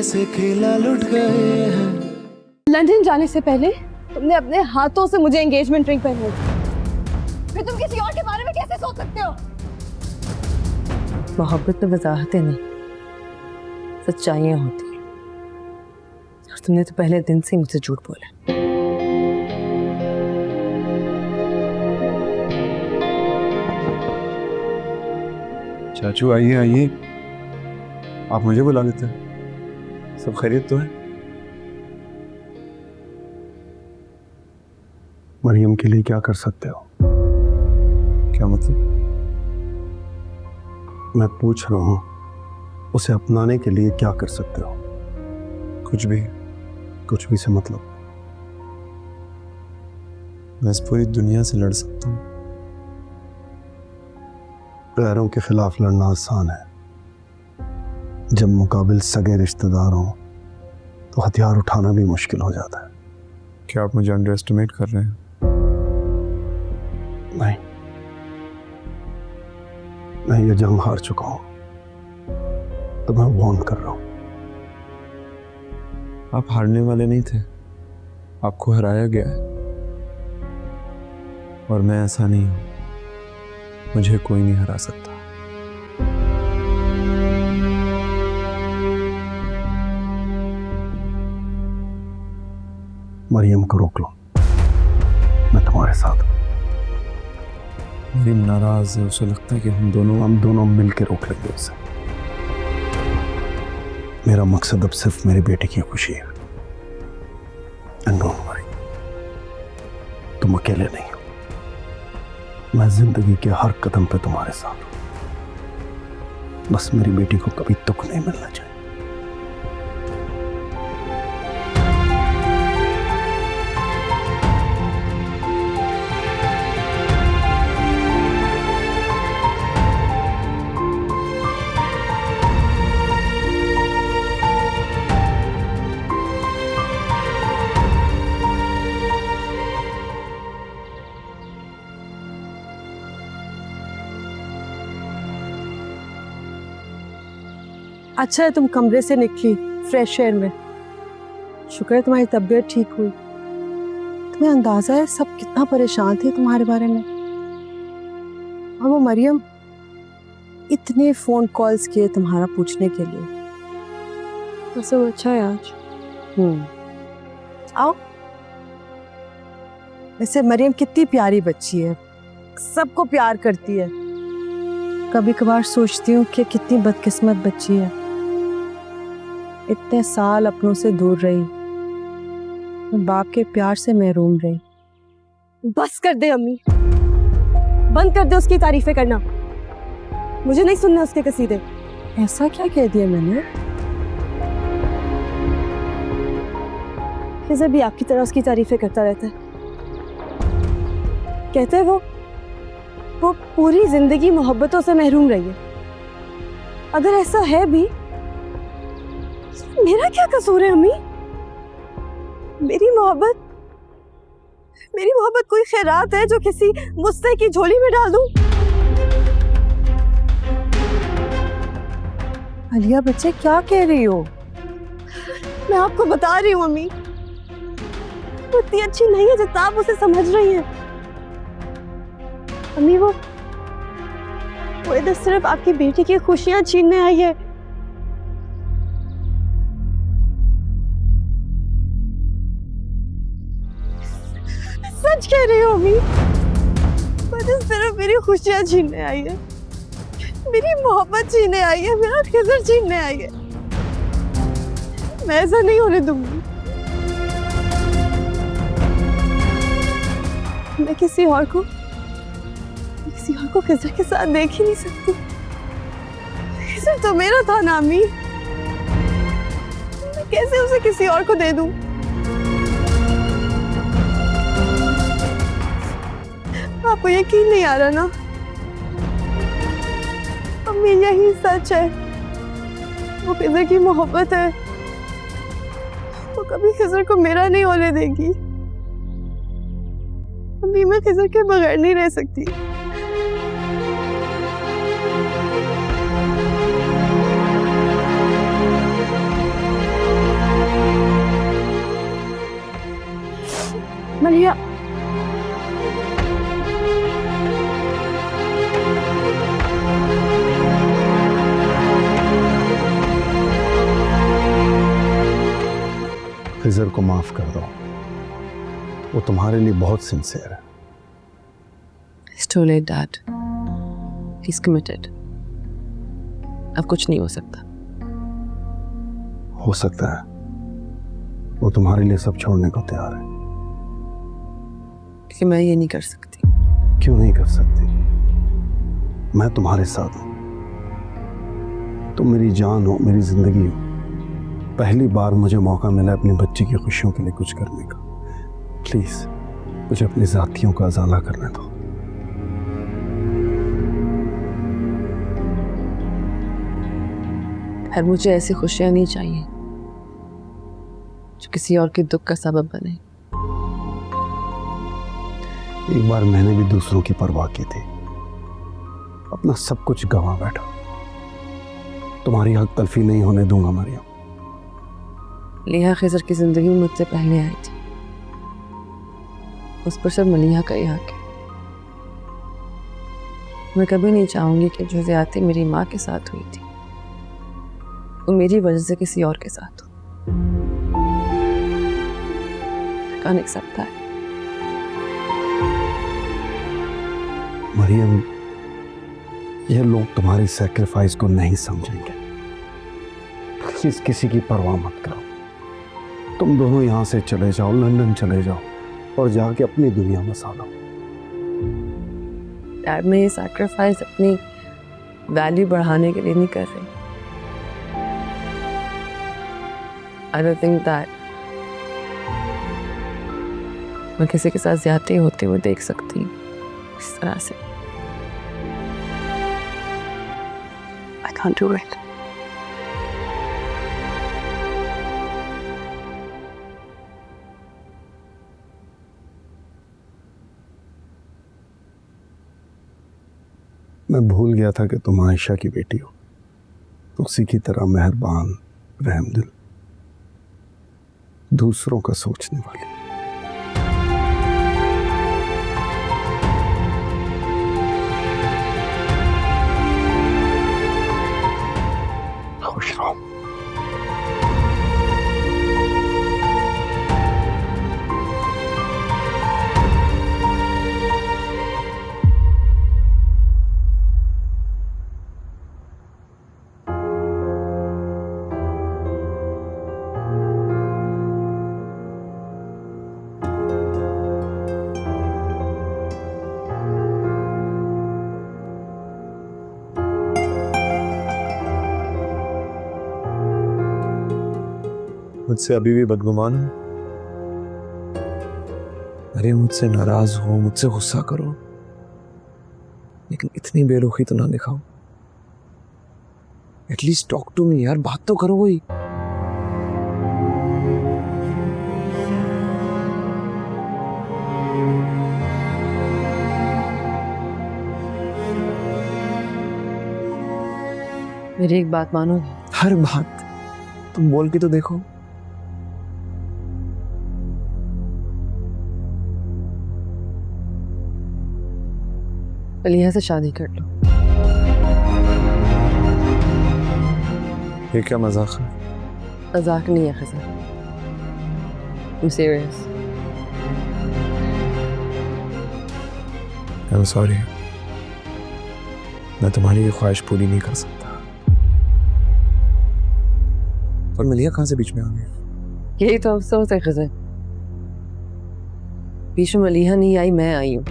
कैसे खेला लुट गए हैं। लंदन जाने से पहले तुमने अपने हाथों से मुझे एंगेजमेंट रिंग पहनाई, फिर तुम किसी और के बारे में कैसे सोच सकते हो? मोहब्बत में वजाहतें नहीं, सच्चाइयां होती हैं। और तुमने तो पहले दिन से मुझसे झूठ बोला। चाचू आइए आइए, आप मुझे बुला लेते हैं। सब खैरियत तो है? मरियम के लिए क्या कर सकते हो? क्या मतलब? मैं पूछ रहा हूँ, उसे अपनाने के लिए क्या कर सकते हो? कुछ भी। कुछ भी से मतलब? मैं इस पूरी दुनिया से लड़ सकता हूँ। गैरों के खिलाफ लड़ना आसान है, जब मुकाबिल सगे रिश्तेदार हों तो हथियार उठाना भी मुश्किल हो जाता है। क्या आप मुझे अंडर एस्टिमेट कर रहे हैं? नहीं, मैं ये जंग हार चुका हूं, तो मैं वार्न कर रहा हूं। आप हारने वाले नहीं थे, आपको हराया गया है। और मैं ऐसा नहीं हूं, मुझे कोई नहीं हरा सकता। मरियम को रोक लो, मैं तुम्हारे साथ हूं। मरियम नाराज है, उसे लगता है कि हम दोनों मिलकर रोक लेंगे उसे। मेरा मकसद अब सिर्फ मेरी बेटी की खुशी है। And don't worry, तुम अकेले नहीं हो, मैं जिंदगी के हर कदम पे तुम्हारे साथ हूं। बस मेरी बेटी को कभी दुख नहीं मिलना चाहिए। अच्छा है तुम कमरे से निकली फ्रेश एयर में। शुक्र है तुम्हारी तबीयत ठीक हुई। तुम्हें अंदाजा है सब कितना परेशान थे तुम्हारे बारे में। और वो मरियम, इतने फोन कॉल्स किए तुम्हारा पूछने के लिए। वैसे वो अच्छा है आज। आओ। वैसे मरियम कितनी प्यारी बच्ची है, सबको प्यार करती है। कभी कभार सोचती हूँ कि कितनी बदकिस्मत बच्ची है, इतने साल अपनों से दूर रही, बाप के प्यार से महरूम रही। बस कर दे अम्मी, बंद कर दे उसकी तारीफें करना। मुझे नहीं सुनने उसके कसीदे। ऐसा क्या कह दिया मैंने? खिज़र भी आपकी तरह उसकी तारीफें करता रहता है। कहते हैं वो पूरी जिंदगी मोहब्बतों से महरूम रही है। अगर ऐसा है भी, मेरा क्या कसूर है अम्मी? मेरी मोहब्बत कोई खैरात है जो किसी मुस्तैक की झोली में डाल दूं? अलिया बच्चे क्या कह रही हो? मैं आपको बता रही हूँ अम्मी, वो इतनी अच्छी नहीं है जितना आप उसे समझ रही हैं। अम्मी वो इधर सिर्फ आपकी बेटी की खुशियां छीनने आई है। सच कह रही हूँ अम्मी, वो इधर सिर्फ मेरी खुशियां छीनने आई है, मेरी मोहब्बत छीनने आई है, मेरा खिज़र छीनने आई है। मैं ऐसा नहीं होने दूंगी। मैं किसी और को खिज़र के साथ देख ही नहीं सकती। खिज़र तो मेरा था ना अम्मी, मैं कैसे उसे किसी और को दे दूं? आपको यकीन नहीं आ रहा ना अम्मी? यही सच है, वो खिज़र की मोहब्बत है, वो कभी खिज़र को मेरा नहीं होने देगी। अम्मी मैं खिज़र के बगैर नहीं रह सकती। मलिया, खिजर को माफ कर दो, वो तुम्हारे लिए बहुत सिंसियर है। It's too late, Dad. He's committed. अब कुछ नहीं हो सकता। हो सकता है वो तुम्हारे लिए सब छोड़ने को तैयार है। क्योंकि मैं ये नहीं कर सकती। क्यों नहीं कर सकती? मैं तुम्हारे साथ हूं, तुम मेरी जान हो, मेरी जिंदगी हो। पहली बार मुझे मौका मिला अपनी बच्ची की खुशियों के लिए कुछ करने का। प्लीज मुझे अपनी जातियों का अजाला करने दो। फिर मुझे ऐसी खुशियां नहीं चाहिए जो किसी और के दुख का सबब बने। एक बार मैंने भी दूसरों की परवाह की थी, अपना सब कुछ गंवा बैठा। तुम्हारी हक तलफी नहीं होने दूंगा मरियम। लिया खिजर की जिंदगी में मुझसे पहले आई थी, उस पर सब मलिया का ही हक है। मैं कभी नहीं चाहूंगी कि जो ज्यादती मेरी माँ के साथ हुई थी वो मेरी वजह से किसी और के साथ हो। कान एक सकता है। मरियम, ये लोग तुम्हारी सैक्रिफाइस को नहीं समझेंगे। प्लीज किसी की परवाह मत करो। तुम दोनों यहाँ से चले जाओ, लंदन चले जाओ और जाके अपनी दुनिया में सालो। डैड, मैं ये सैक्रिफाइस अपनी वैल्यू बढ़ाने के लिए नहीं कर रही। I don't think that मैं किसी के साथ ज्यादती होते हुए देख सकती हूँ इस तरह से। I can't do it. मैं भूल गया था कि तुम आयशा की बेटी हो, उसी की तरह मेहरबान, रहमदिल, दूसरों का सोचने वाली। खुश रहो। मुझसे अभी भी बदगुमान हो? अरे मुझसे नाराज हो, मुझसे गुस्सा करो, लेकिन इतनी बेरुखी तो ना दिखाओ। एटलीस्ट टॉक टू मी यार, बात तो करो कोई। मेरी एक बात मानोगे? हर बात तुम बोल के तो देखो। लिया से शादी कर लो। ये क्या मजाक है? मजाक नहीं है Khizr, I'm serious. I'm sorry, मैं तुम्हारी ये ख्वाहिश पूरी नहीं कर सकता। और मलिया कहाँ से बीच में आ गई? यही तो अफसोस है खिजर, बीच में मलिहा नहीं आई, मैं आई हूँ।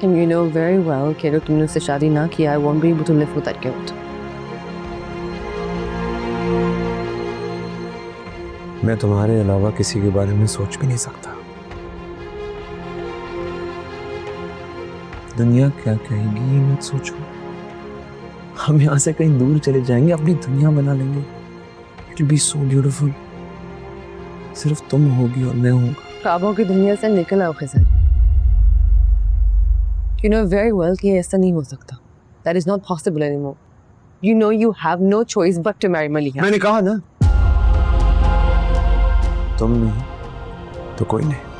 And you know very well कि अगर तुमने उससे शादी ना किया, I won't be able to live with that guilt. मैं तुम्हारे अलावा किसी के बारे में सोच भी नहीं सकता। दुनिया क्या कहेगी ये मत सोचो। हम यहाँ से कहीं दूर चले जाएंगे, अपनी दुनिया बना लेंगे। It will be so beautiful. सिर्फ तुम होगी और मैं हूँ। ख्वाबों की दुनिया से निकल आओ Khizr. You know very well कि ऐसा नहीं हो सकता. That is not possible anymore. You know you have no choice but to marry Maliha. मैंने कहा ना, तुम नहीं, तो कोई नहीं।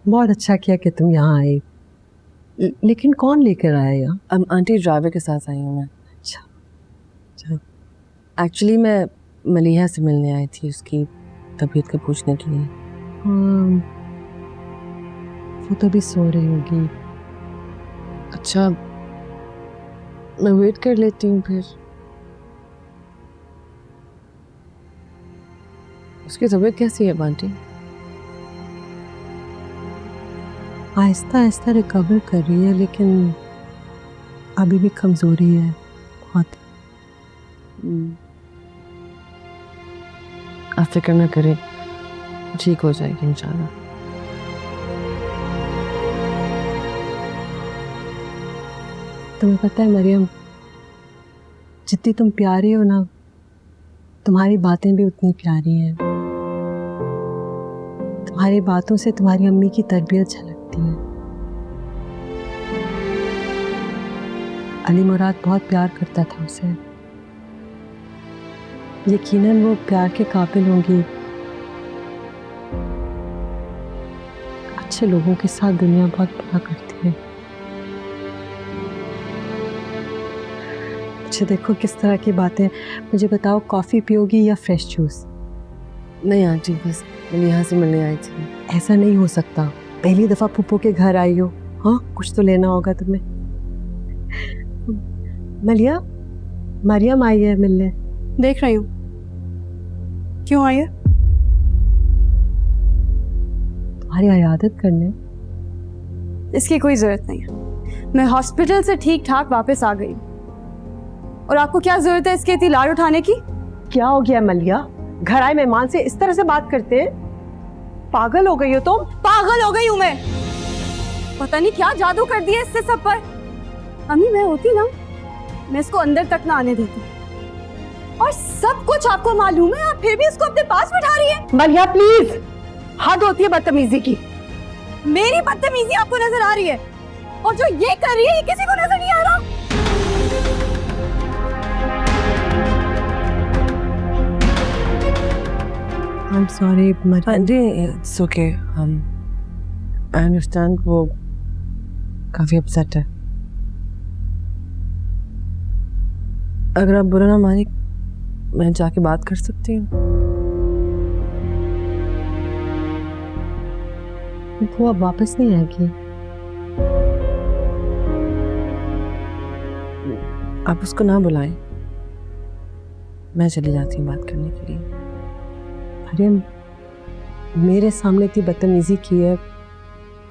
बहुत अच्छा किया कि तुम यहाँ आई, लेकिन कौन लेकर आया यहाँ? आंटी ड्राइवर के साथ आई हूँ मैं। अच्छा, एक्चुअली मैं मलिहा से मिलने आई थी, उसकी तबीयत का पूछने के लिए। हाँ, वो तो भी सो रही होगी। अच्छा, मैं वेट कर लेती हूँ फिर। उसकी तबीयत कैसी है आंटी? आहिस्ता आहिस्ता रिकवर कर रही है, लेकिन अभी भी कमजोरी है बहुत। आप फिक्र ना करें, ठीक हो जाएगी इंशाल्लाह। तुम्हें पता है मरियम, जितनी तुम प्यारी हो ना, तुम्हारी बातें भी उतनी प्यारी हैं। तुम्हारी बातों से तुम्हारी अम्मी की तरबियत झलकती है। अली मुराद बहुत प्यार करता था उसे। यकीनन वो प्यार के काबिल होंगी। अच्छे लोगों के साथ दुनिया बहुत प्यार करती है। अच्छा देखो किस तरह की बातें। मुझे बताओ, कॉफ़ी पियोगी या फ्रेश जूस? नहीं आंटी, बस मैं यहाँ से मिलने आई थी। ऐसा नहीं हो सकता, पहली दफ़ा फूफो के घर आई हो। हाँ, कुछ तो लेना होगा तुम्हें। मलिया, मरियम आई है मिलने। देख रही हूँ। क्यों आई है? तुम्हारी इयादत करने। इसकी कोई जरूरत नहीं है। मैं हॉस्पिटल से ठीक ठाक वापस आ गई हूँ। और आपको क्या जरूरत है इसके इतनी लाड़ उठाने की? क्या हो गया मलिया? घर आए मेहमान से इस तरह से बात करते हैं? पागल हो गई हो तुम? पागल हो गई हूँ मैं। पता नहीं क्या जादू कर दिया इससे सब पर। अम्मी मैं होती ना, मैं इसको अंदर तक ना आने देती। और सब कुछ आपको मालूम है, आप फिर भी इसको अपने पास बिठा रही है। मलिया प्लीज, हद होती है बदतमीजी की। मेरी बदतमीजी आपको नजर आ रही है, और जो ये कर रही है ये किसी को नजर नहीं आ रहा। I'm sorry, Mariyam. Aunty it's okay, I understand. वो काफी अपसेट है। अगर आप बुरा ना माने, मैं जाके बात कर सकती हूँ? वो अब वापस नहीं आएगी। आप उसको ना बुलाएं, मैं चली जाती हूँ बात करने के लिए। मरियम, मेरे सामने इतनी बदतमीजी की है,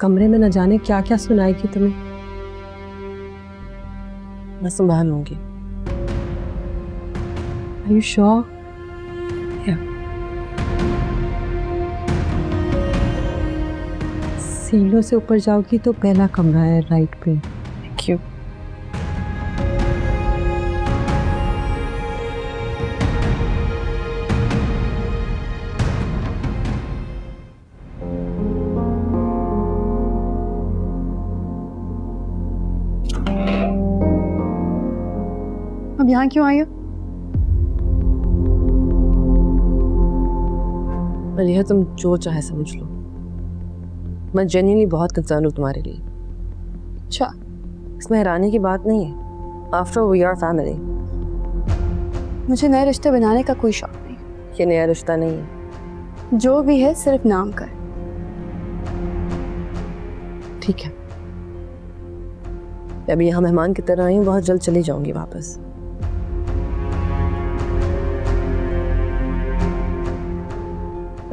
कमरे में न जाने क्या क्या सुनाएगी तुम्हें। मैं संभाल लूंगी। Are you sure? Yeah. सीढ़ियों से ऊपर जाओगी तो पहला कमरा है राइट पे। Thank you. अब यहाँ क्यों आई हो? मलिहा, तुम जो चाहे समझ लो, मैं जेन्युइनली बहुत कंसर्न हूँ तुम्हारे लिए। अच्छा, इसमें हैरानी की बात नहीं है। After we are family. मुझे नए रिश्ते बनाने का कोई शौक नहीं। ये नया रिश्ता नहीं है। जो भी है सिर्फ नाम का है। ठीक है, अभी यहाँ मेहमान की तरह आई हूँ, बहुत जल्द चली जाऊंगी वापस।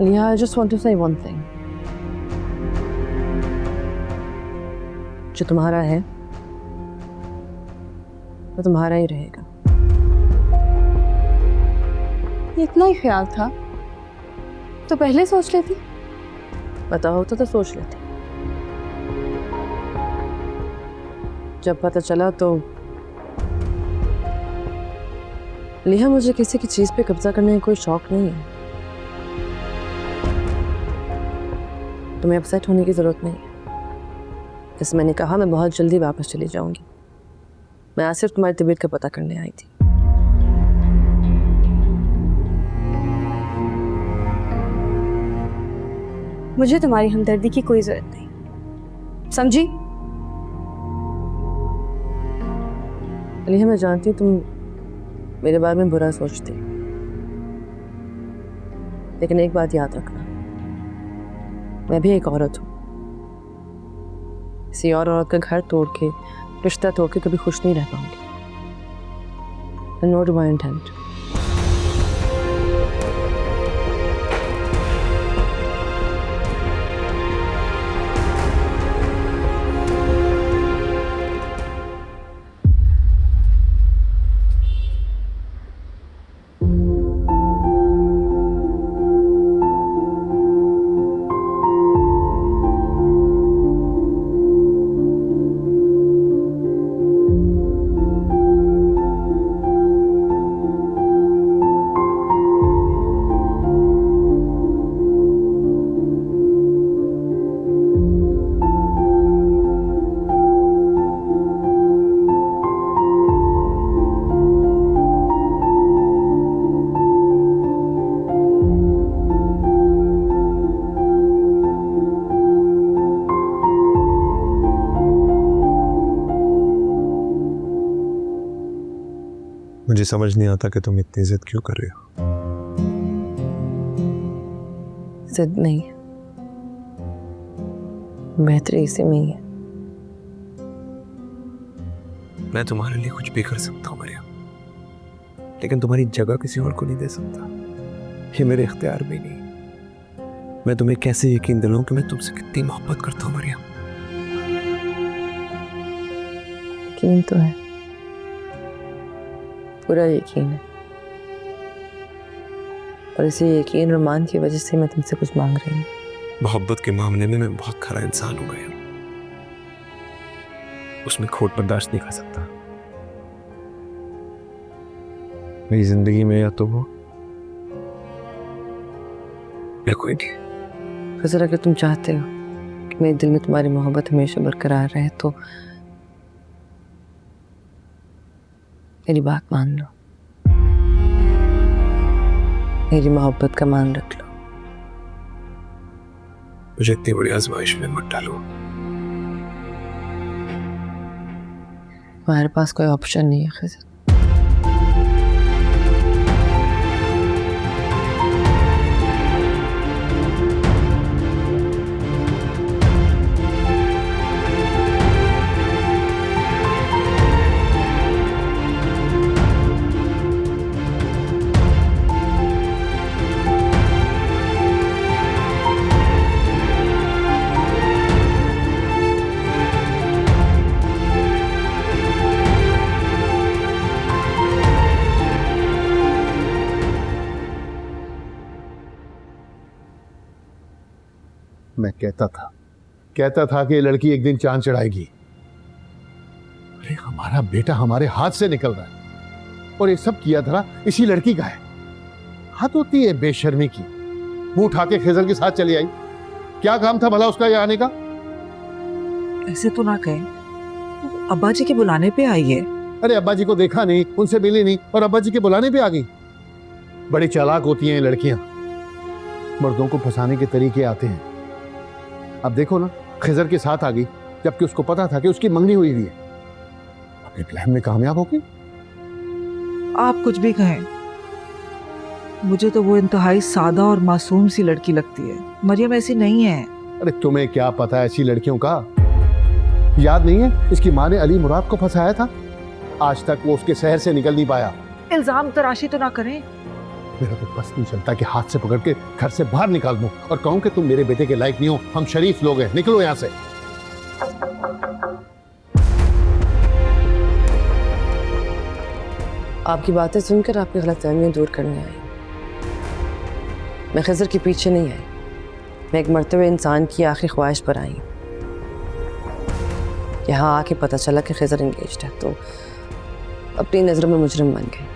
I just want to say one thing. जो तुम्हारा है वो तुम्हारा ही रहेगा। इतना ही ख्याल था तो पहले सोच लेती। पता होता तो सोच लेती। जब पता चला तो लिहा, मुझे किसी की चीज पे कब्जा करने का कोई शौक नहीं है। तुम्हें अपसेट होने की जरूरत नहीं है। जैसे मैंने कहा, मैं बहुत जल्दी वापस चली जाऊंगी। मैं आज सिर्फ तुम्हारी तबीयत का पता करने आई थी। मुझे तुम्हारी हमदर्दी की कोई जरूरत नहीं, समझी? लिहा, मैं जानती हूँ तुम मेरे बारे में बुरा सोचती, लेकिन एक बात याद रखना, मैं भी एक औरत हूँ। किसी और औरत का घर तोड़ के, रिश्ता तोड़ के कभी खुश नहीं रह पाऊंगी। No to my intent. मुझे समझ नहीं आता कि तुम इतनी जिद क्यों कर रही हो। जिद नहीं, बेहतरी इसी में ही है। मैं तुम्हारे लिए कुछ भी कर सकता हूँ मरियम, लेकिन तुम्हारी जगह किसी और को नहीं दे सकता। ये मेरे इख्तियार में नहीं। मैं तुम्हें कैसे यकीन दिलाऊं कि मैं तुमसे कितनी मोहब्बत करता हूँ मरियम। यकीन तो है, पूरा यकीन है, और इसी यकीन और मान की वजह से मैं तुमसे कुछ मांग रही हूँ। मोहब्बत के मामले में मैं बहुत खरा इंसान हूँ मरियम, उसमें खोट बर्दाश्त नहीं कर सकता। मेरी जिंदगी में या तो वो या कोई नहीं। खजर, अगर तुम चाहते हो कि मेरे दिल में तुम्हारी मोहब्बत हमेशा बरकरार रहे तो मेरी बात मान लो, मेरी मोहब्बत का मान रख लो। मुझे इतनी बड़ी आजमाइश में मत डालो। तुम्हारे पास कोई ऑप्शन नहीं है खजर। मैं कहता था कि ये लड़की एक दिन चांद चढ़ाएगी। अरे हमारा बेटा हमारे हाथ से निकल रहा है और ये सब किया धरा इसी लड़की का है। हाथ होती है बेशर्मी की, मुंह उठा के खिजर के साथ चली आई। क्या काम था भला उसका ये आने का? ऐसे तो ना कहें, अब्बा जी के बुलाने पे आई है। अरे अब्बा जी को देखा नहीं, उनसे मिली नहीं और अब्बा जी के बुलाने पे आ गई। बड़ी चालाक होती हैं ये लड़कियां, मर्दों को फंसाने के तरीके आते हैं। अब देखो ना, खिजर के साथ आ गई जबकि उसको पता था कि उसकी मंगनी हुई है। अपने प्लान में कामयाब हो गई। आप कुछ भी कहें, मुझे तो वो इंतहाई सादा और मासूम सी लड़की लगती है। मरियम ऐसी नहीं है। अरे तुम्हें क्या पता ऐसी लड़कियों का? याद नहीं है इसकी माँ ने अली मुराद को फंसाया था? आज तक वो उसके शहर से निकल नहीं पाया। इल्जाम तराशी तो ना करें। मेरा तो बस नहीं चलता कि हाथ से पकड़ के घर से बाहर निकाल दूं और कहूं कि तुम मेरे बेटे के लायक नहीं हो, हम शरीफ लोग हैं, निकलो यहां से। आपकी बातें सुनकर आपकी गलतफहमियां दूर करने आई। मैं खिजर के पीछे नहीं आई, मैं एक मरते हुए इंसान की आखिरी ख्वाहिश पर आई। यहाँ आके पता चला कि खिजर एंगेज्ड है तो अपनी नज़रों में मुजरिम बन गए।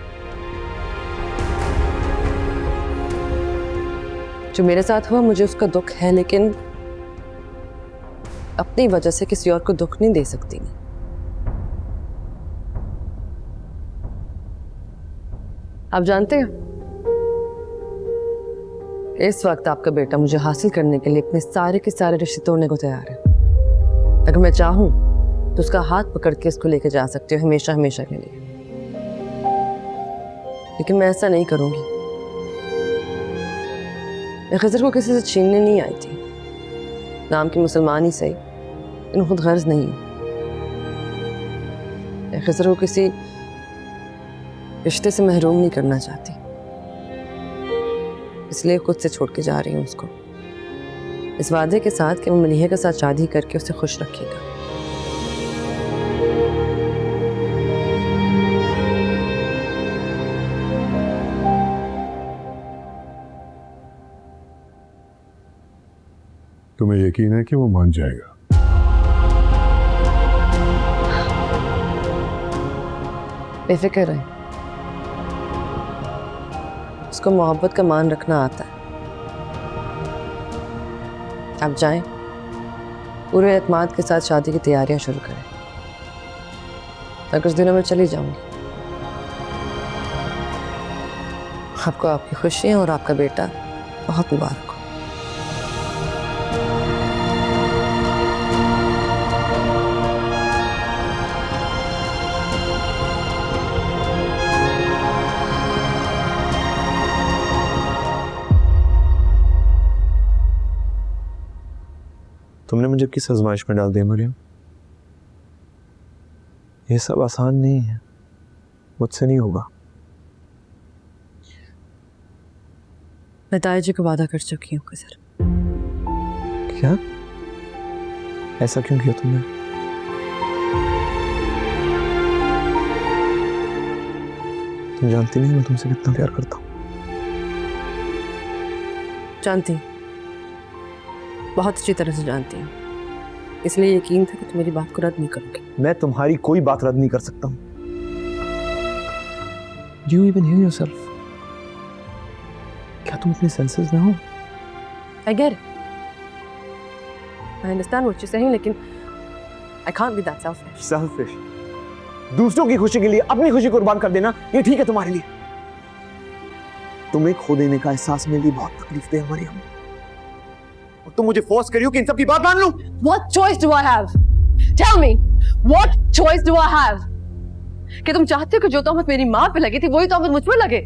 जो मेरे साथ हुआ मुझे उसका दुख है, लेकिन अपनी वजह से किसी और को दुख नहीं दे सकती मैं। आप जानते हैं इस वक्त आपका बेटा मुझे हासिल करने के लिए अपने सारे के सारे रिश्ते तोड़ने को तैयार है। अगर मैं चाहूं तो उसका हाथ पकड़ के इसको लेके जा सकती हूँ हमेशा हमेशा के लिए, लेकिन मैं ऐसा नहीं करूंगी। मैं खिज़र को किसी से छीनने नहीं आई थी। नाम की मुसलमान ही सही, लेकिन खुद गर्ज नहीं। मैं खिज़र को किसी रिश्ते से महरूम नहीं करना चाहती, इसलिए खुद से छोड़ के जा रही हूँ उसको, इस वादे के साथ कि वो मलीहा के साथ शादी करके उसे खुश रखेगा। तुम्हें यकीन है कि वो मान जाएगा? बेफिक्र है, उसको मोहब्बत का मान रखना आता है। आप जाएं, पूरे एतमाद के साथ शादी की तैयारियां शुरू करें। मैं कुछ दिनों में चली जाऊंगी। आपको आपकी खुशियां और आपका बेटा बहुत मुबारक हो। तुमने मुझे किस आजमाइश में डाल दिया मरियम? ये सब आसान नहीं है, मुझसे नहीं होगा। मैं ताया जी को वादा कर चुकी हूँ खिज़र। क्या? ऐसा क्यों किया तुमने? तुम जानती नहीं मैं तुमसे कितना प्यार करता हूँ। जानती, बहुत अच्छी तरह से जानती हूँ, इसलिए यकीन था कि तुम मेरी बात को रद्द नहीं करोगे। मैं तुम्हारी कोई बात रद्द नहीं कर सकता हूँ। Do you even hear yourself? क्या तुम अपने सेंसेस में हो? I get it. I understand what you're saying, लेकिन I can't be that selfish. Selfish? दूसरों की खुशी के लिए अपनी खुशी कुर्बान कर देना ये ठीक है तुम्हारे लिए? तुम्हें खो देने का एहसास मेरे लिए बहुत तकलीफ दे मरियम। और तुम मुझे फोर्स करियो कि इन सब की बात मान लूं? What choice do I have? Tell me, what choice do I have? कि तुम चाहते हो कि जो तोहमत मेरी माँ पे लगी थी वही तोहमत मुझ पे लगे?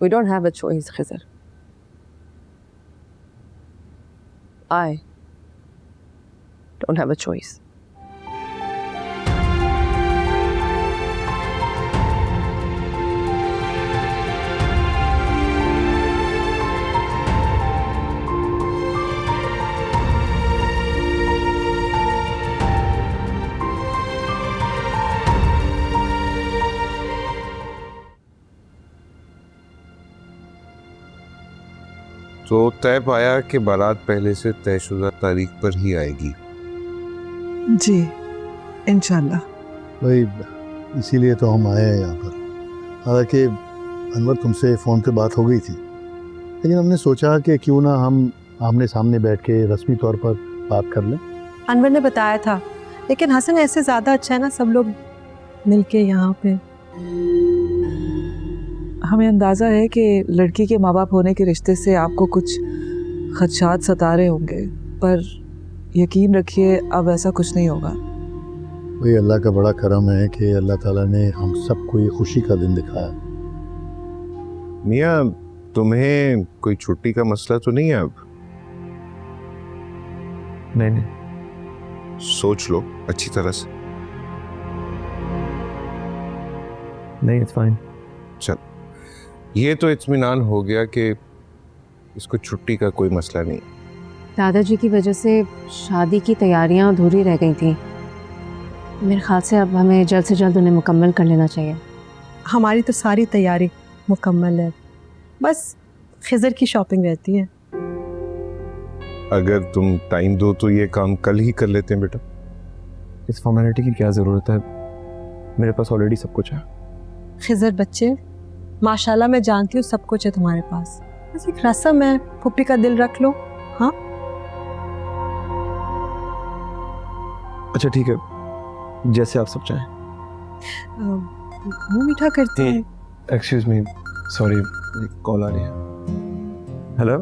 We don't have a choice, Khizar. I don't have a choice. तो तय पाया कि बारात पहले से तयशुदा तारीख पर ही आएगी। जी इंशाल्लाह। भाई इसीलिए तो हम आए हैं यहाँ पर। हालांकि अनवर तुमसे फ़ोन पे बात हो गई थी, लेकिन हमने सोचा कि क्यों ना हम आमने सामने बैठ के रस्मी तौर पर बात कर लें। अनवर ने बताया था, लेकिन हसन ऐसे ज़्यादा अच्छा है ना सब लोग मिलके यहाँ पे। हमें अंदाज़ा है कि लड़की के माँ बाप होने के रिश्ते से आपको कुछ खदशात सता रहे होंगे, पर यकीन रखिए अब ऐसा कुछ नहीं होगा। भाई अल्लाह का बड़ा करम है कि अल्लाह ताला ने हम सबको ये खुशी का दिन दिखाया। मियाँ तुम्हें कोई छुट्टी का मसला तो नहीं है अब? नहीं सोच लो अच्छी तरह से। नहीं, इट्स फाइन। चल ये तो इत्मीनान हो गया कि इसको छुट्टी का कोई मसला नहीं। दादाजी की वजह से शादी की तैयारियां अधूरी रह गई थी। मेरे ख्याल से अब हमें जल्द से जल्द उन्हें मुकम्मल कर लेना चाहिए। हमारी तो सारी तैयारी मुकम्मल है, बस खिज़र की शॉपिंग रहती है। अगर तुम टाइम दो तो ये काम कल ही कर लेते हैं बेटा। इस फॉर्मेलिटी की क्या ज़रूरत है? मेरे पास ऑलरेडी सब कुछ है। खिजर बच्चे, माशाल्लाह मैं जानती हूँ सब कुछ है तुम्हारे पास, बस एक रस्म है, फुप्पी का दिल रख लो। हाँ अच्छा ठीक है, जैसे आप सब चाहें। मुंह मीठा करते हैं। एक्सक्यूज मी, सॉरी, कॉल आ रही है। हेलो,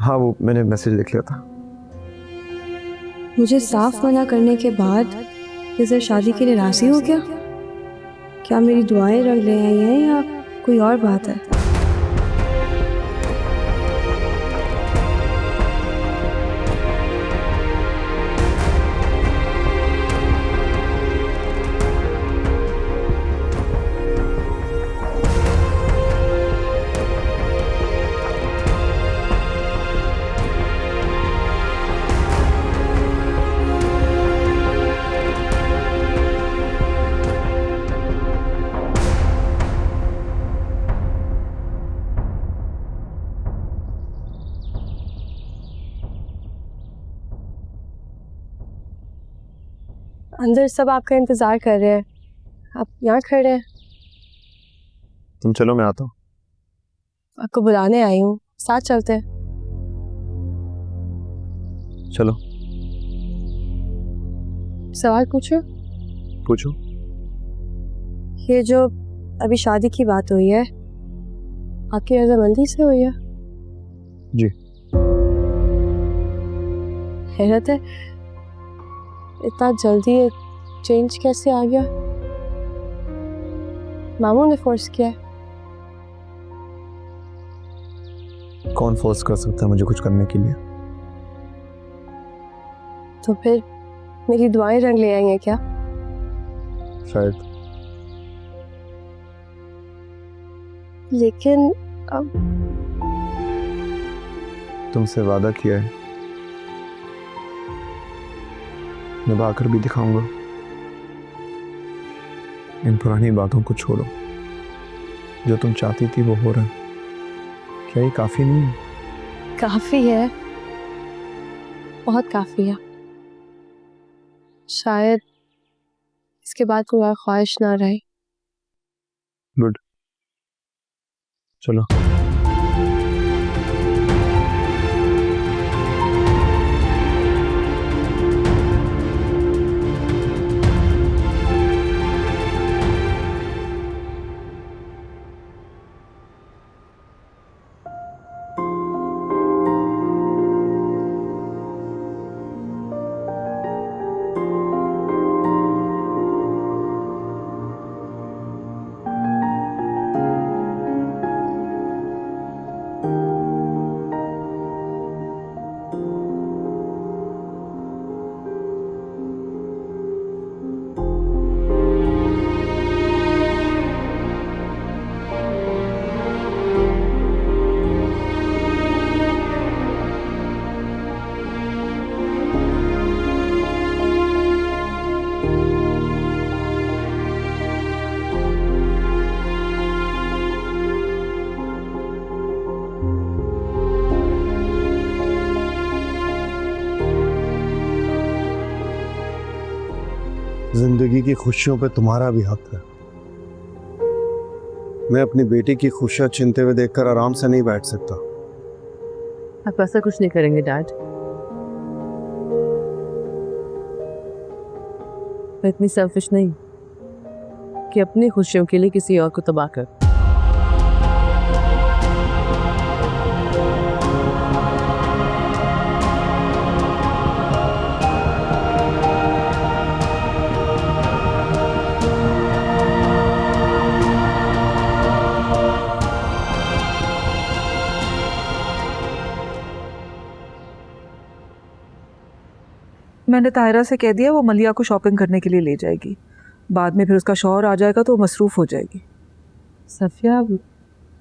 हाँ वो मैंने मैसेज लिख लिया था। मुझे साफ मना करने के बाद खिजर शादी के लिए राजी हो गया? क्या मेरी दुआएं रंग ले आई हैं या कोई और बात है? अंदर सब आपका इंतजार कर रहे हैं, आप यहाँ खड़े हैं। तुम चलो, मैं आता हूँ। आपको बुलाने आई हूँ, साथ चलते हैं। चलो। सवाल पूछो। पूछो। ये जो अभी शादी की बात हुई है, आपकी रजामंदी से हुई है? जी। हैरत है, इतना जल्दी चेंज कैसे आ गया? मामू ने फोर्स किया है? कौन फोर्स कर सकता है मुझे कुछ करने के लिए? तो फिर मेरी दुआएं रंग ले आएंगे क्या? शायद। लेकिन अब तुमसे वादा किया है, निभाकर भी दिखाऊंगा। इन पुरानी बातों को छोड़ो, जो तुम चाहती थी वो हो रहा है। क्या ये काफी नहीं है? काफी है, बहुत काफी है। शायद इसके बाद कोई और ख्वाहिश ना रही। गुड, चलो। जिंदगी की खुशियों पे तुम्हारा भी हक है। मैं अपनी बेटी की खुशियां छीनते हुए देखकर आराम से नहीं बैठ सकता। आप ऐसा कुछ नहीं करेंगे डैड। मैं इतनी सेल्फिश नहीं कि अपनी खुशियों के लिए किसी और को तबाह कर। मैंने ताहिरा से कह दिया वो मलिया को शॉपिंग करने के लिए ले जाएगी, बाद में फिर उसका शौहर आ जाएगा तो मसरूफ़ हो जाएगी। सफ़िया,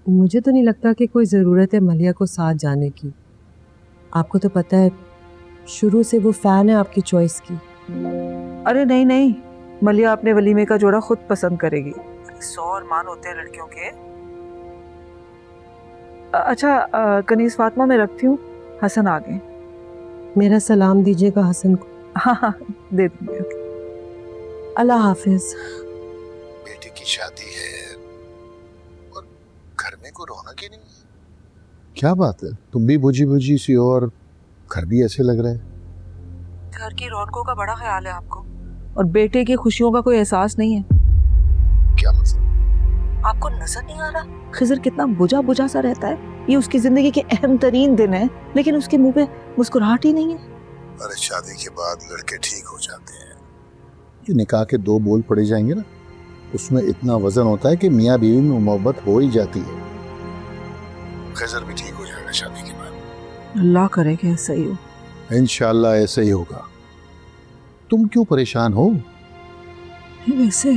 मुझे तो नहीं लगता कि कोई ज़रूरत है मलिया को साथ जाने की। आपको तो पता है शुरू से वो फ़ैन है आपकी चॉइस की। अरे नहीं नहीं, मलिया अपने वलीमे का जोड़ा खुद पसंद करेगी। 100 अरमान होते हैं लड़कियों के। अच्छा कनीज़ फातिमा मैं रखती हूँ, हसन आ गए। मेरा सलाम दीजिएगा हसन को। हाँ हाँ दे दूँगी। अल्लाह हाफिज। बेटी की शादी है और घर में कोई रौनक ही नहीं है। क्या बात है, तुम भी बुझी बुझी सी हो और घर भी ऐसे लग रहा है। घर की रौनकों का बड़ा ख्याल है आपको, और बेटे की खुशियों का कोई एहसास नहीं है। क्या मतलब? आपको नजर नहीं आ रहा खिजर कितना बुझा बुझा सा रहता है? ये उसकी जिंदगी के अहम तरीन दिन है, लेकिन उसके मुंह पे मुस्कुराहट ही नहीं है। अरे शादी के बाद लड़के ठीक हो जाते हैं, ये निकाह के दो बोल पड़े जाएंगे ना, उसमें इतना वजन होता है कि मियाँ बीवी में मोहब्बत हो ही जाती है। खिजर भी ठीक हो जाएगा शादी के बाद। अल्लाह करे कि ऐसा ही हो। इंशाल्लाह ऐसे ही होगा। तुम क्यों परेशान हो? वैसे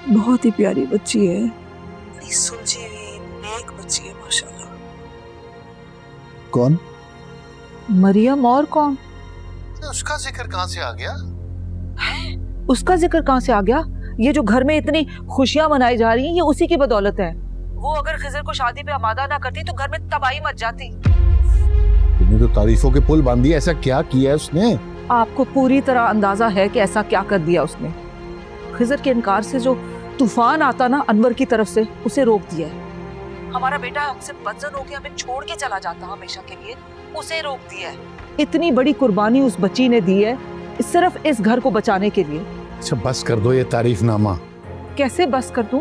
बहुत ही प्यारी बच्ची है, बड़ी सुलझी हुई नेक बच्ची है माशाल्लाह। कौन? मरियम। और कौन? उसका जिक्र कहाँ से आ गया? उसका जिक्र कहाँ से आ गया? ये जो घर में इतनी खुशियां मनाई जा रही हैं, ये उसी की बदौलत है। वो अगर खिजर को शादी पे आमादा ना करती तो घर में तबाही मच जाती। तुमने तो तारीफों के पुल बांध दिए, ऐसा क्या किया है उसने? आपको पूरी तरह अंदाजा है कि ऐसा क्या कर दिया उसने। खिजर के इनकार से जो तूफान आता ना अनवर की तरफ से, उसे रोक दिया है। हमारा बेटा हमसे बदजन होकर हमें छोड़ के चला जाता हमेशा के लिए, उसे रोक दिया है। इतनी बड़ी कुर्बानी उस बच्ची ने दी है सिर्फ इस घर को बचाने के लिए। अच्छा बस कर दो ये तारीफनामा। कैसे बस कर दूं?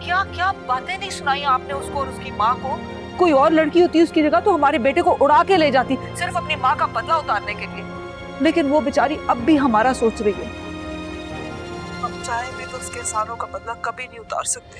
क्या क्या बातें नहीं सुनाई आपने उसको और उसकी माँ को। कोई और लड़की होती उसकी जगह तो हमारे बेटे को उड़ा के ले जाती, सिर्फ अपनी माँ का बदला उतारने के लिए। लेकिन वो बेचारी अब भी हमारा सोच रही है। हम चाहे भी तो उसके एहसानों का बदला कभी नहीं उतार सकते।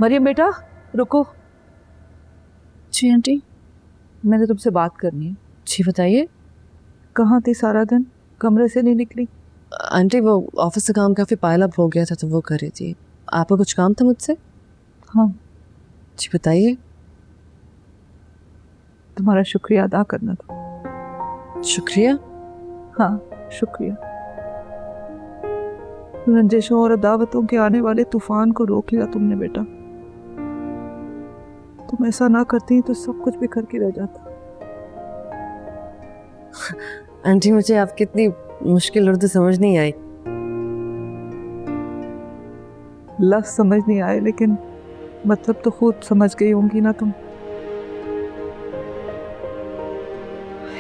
मरियम बेटा रुको। जी आंटी। मैंने तुमसे बात करनी है। जी बताइए। कहाँ थी सारा दिन? कमरे से नहीं निकली? आंटी वो ऑफिस से काम काफ़ी पाइल अप हो गया था तो वो कर रही थी। आपको कुछ काम था मुझसे? हाँ। जी बताइए। तुम्हारा शुक्रिया अदा करना था। शुक्रिया? हाँ शुक्रिया। रंजिशों और अदावतों के आने वाले तूफान को रोक लिया तुमने बेटा। तुम ऐसा ना करती तो सब कुछ बिखर के रह जाता। आंटी मुझे आपकी इतनी मुश्किल उर्दू समझ नहीं आई। लफ्ज समझ नहीं आए लेकिन मतलब तो खुद समझ गई होंगी ना तुम।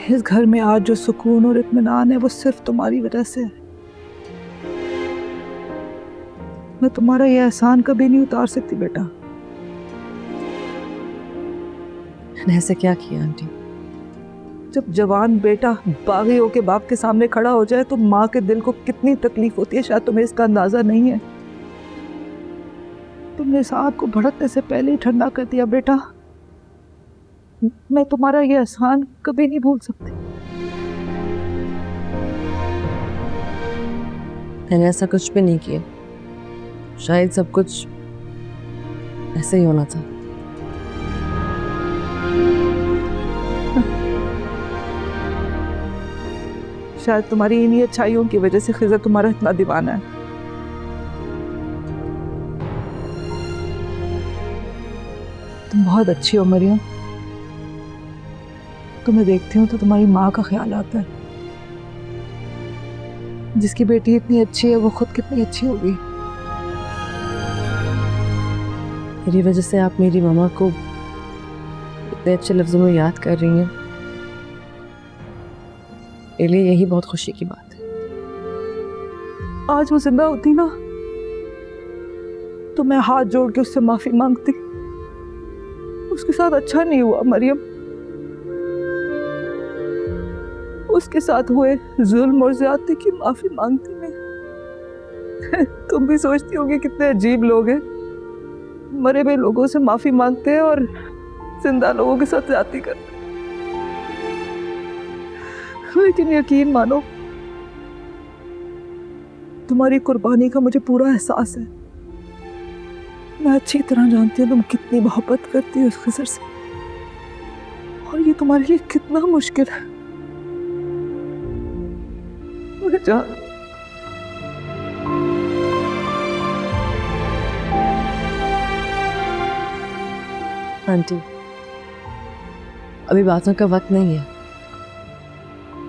इस घर में आज जो सुकून और इत्मीनान है वो सिर्फ तुम्हारी वजह से है। मैं तुम्हारा ये एहसान कभी नहीं उतार सकती बेटा। मैंने ऐसे क्या किया आंटी? जब जवान बेटा बागी होके बाप के सामने खड़ा हो जाए तो माँ के दिल को कितनी तकलीफ होती है, शायद तुम्हें इसका अंदाजा नहीं है। तुमने साहब को भड़कने से पहले ही ठंडा कर दिया बेटा। मैं तुम्हारा ये एहसान कभी नहीं भूल सकती। मैंने ऐसा कुछ भी नहीं किया, शायद सब कुछ ऐसे ही होना था। शायद तुम्हारी इन्हीं अच्छाइयों की वजह से खिजर तुम्हारा इतना दीवाना है। तुम बहुत अच्छी हो मरियम। तुम्हें देखती हूँ तो तुम्हारी माँ का ख्याल आता है। जिसकी बेटी इतनी अच्छी है वो खुद कितनी अच्छी होगी। मेरी वजह से आप मेरी मामा को इतने अच्छे लफ्जों में याद कर रही हैं, मेरे लिए यही बहुत खुशी की बात है। आज वो जिंदा होती ना तो मैं हाथ जोड़ के उससे माफी मांगती। उसके साथ अच्छा नहीं हुआ मरियम। उसके साथ हुए जुल्म और ज्यादती की माफी मांगती मैं। तुम भी सोचती होगी कितने अजीब लोग हैं, मरे हुए लोगों से माफी मांगते हैं और जिंदा लोगों के साथ ज्यादती करते। लेकिन यकीन मानो तुम्हारी कुर्बानी का मुझे पूरा एहसास है। मैं अच्छी तरह जानती हूँ तुम कितनी मोहब्बत करती हो उस खिजर से, और ये तुम्हारे लिए कितना मुश्किल है। मुझे जान आंटी, अभी बातों का वक्त नहीं है,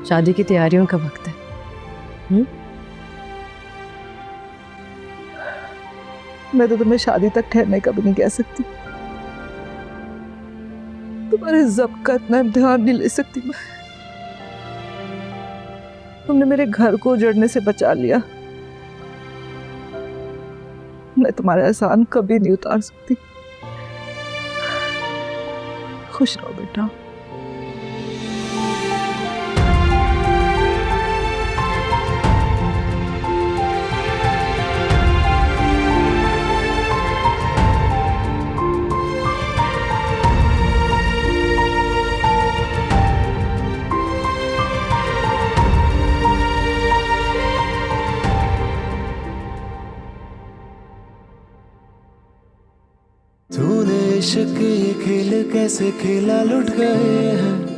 शादी की तैयारियों का वक्त है। मैं तो तुम्हें शादी तक ठहरने का भी नहीं कह सकती, तुम्हारे ज़ब्त का इतना इम्तिहान नहीं ले सकती मैं। तुमने मेरे घर को उजड़ने से बचा लिया, मैं तुम्हारा एहसान कभी नहीं उतार सकती। खुश रहो बेटा। तूने इश्क ये खेल कैसे खेला, लुट गए हैं